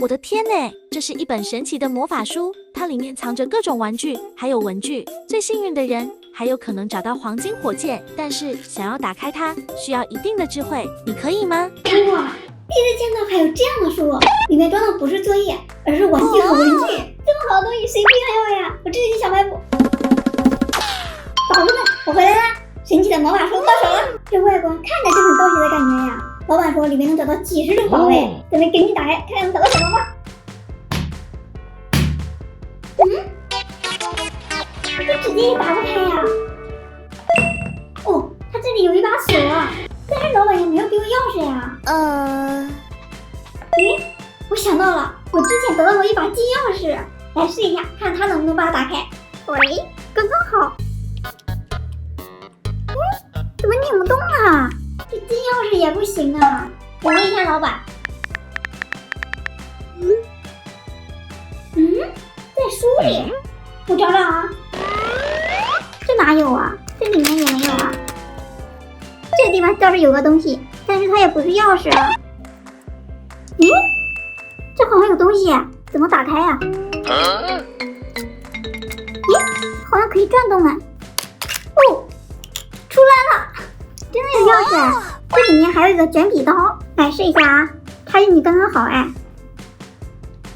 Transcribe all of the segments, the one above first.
我的天呢，这是一本神奇的魔法书，它里面藏着各种玩具，还有文具。最幸运的人还有可能找到黄金火箭，但是想要打开它，需要一定的智慧。你可以吗？哇，第一次见到还有这样的书，里面装的不是作业，而是玩具和文具。这么好的东西谁不想要呀？我这就去小卖部。宝贝们，我回来啦！神奇的魔法书到手了。这外观看着就很高级的感觉呀。老板说里面能找到几十种宝贝，准备赶紧打开，看看能找到什么吧。这直接也打不开呀。哦，它这里有一把锁，但是老板也没有给我钥匙呀。咦，我想到了，我之前得到过一把金钥匙，来试一下，看它能不能把它打开。喂，刚刚好。怎么拧不动啊？这金钥匙也不行啊！我问一下老板。在书里，我找找啊。这哪有啊？这里面也没有啊。这地方倒是有个东西，但是它也不是钥匙啊。咦，这好像有东西，怎么打开呀？咦，好像可以转动呢。哦，出来了，真的有钥匙。这里面还有一个卷笔刀，来试一下啊，插进去刚刚好哎。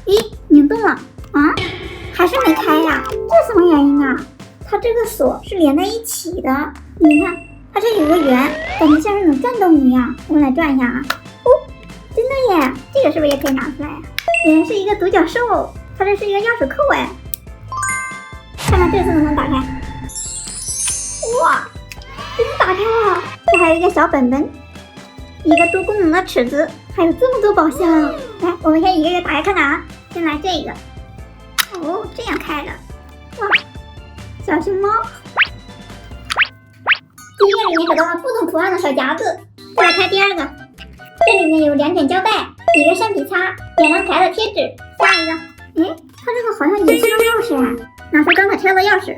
咦，拧动了啊，还是没开呀？这什么原因啊？它这个锁是连在一起的，你看它这有个圆，感觉像是能转动一样。我们来转一下啊。哦，真的耶！这个是不是也可以拿出来呀？原来是一个独角兽，它这是一个钥匙扣哎。看看这次能不能打开。哇，真的打开了！这还有一个小本本，一个多功能的尺子，还有这么多宝箱。来，我们先一个一个打开看看啊。先来这个。哦，这样开的。哇，小熊猫。第一个里面找到了不同图案的小夹子。再来开第二个，这里面有2卷胶带，一个橡皮擦，2张可爱的贴纸。下一个，哎，它这个好像也是个钥匙啊。拿出刚才拆的钥匙。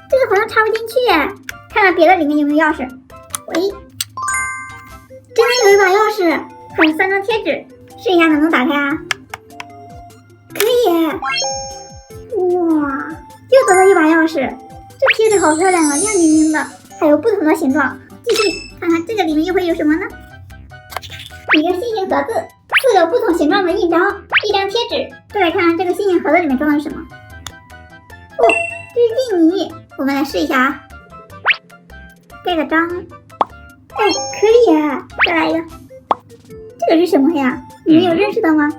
这个好像插不进去耶。看看别的里面有没有钥匙。喂，真的有一把钥匙，还有3张贴纸，试一下能不能打开啊？可以耶！哇，又得到一把钥匙，这贴纸好漂亮啊，亮晶晶的，还有不同的形状。继续看看这个里面又会有什么呢？一个心形盒子，4个不同形状的印章，1张贴纸。再来看看这个心形盒子里面装的是什么？哦，这是印泥，我们来试一下啊。盖个章，哎，可以啊！再来一个，这个是什么呀？你们有认识的吗？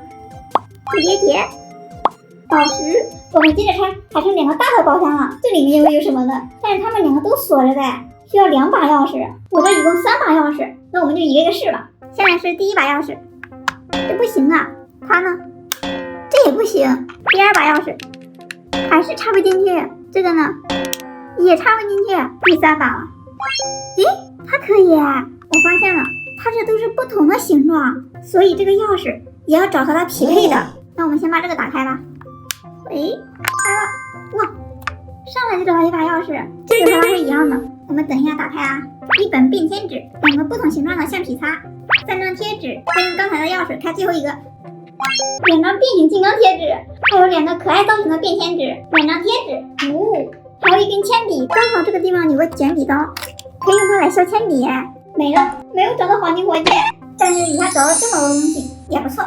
蝴蝶结、宝石。我们接着拆，还剩2个大的包厢了，这里面又有什么呢？但是它们2个都锁着的，需要2把钥匙。我这一共3把钥匙，那我们就一个一个试吧。下面是第1把钥匙，这不行啊，它呢？这也不行。第2把钥匙，还是插不进去。这个呢，也插不进去。第3把了。咦，它可以！我发现了，它这都是不同的形状，所以这个钥匙也要找和它匹配的。那我们先把这个打开吧。喂，开了！哇，上来就找到一把钥匙，这个和它是一样的。我们等一下打开啊。1本便签纸，2个不同形状的橡皮擦，3张贴纸，再用刚才的钥匙开最后一个。2张变形金刚贴纸，还有2个可爱造型的便签纸，2张贴纸，还有1根铅笔，刚好这个地方有个卷笔刀，可以用它来削铅笔。没了，没有找到黄金火箭，但是一下找到这么多东西也不错。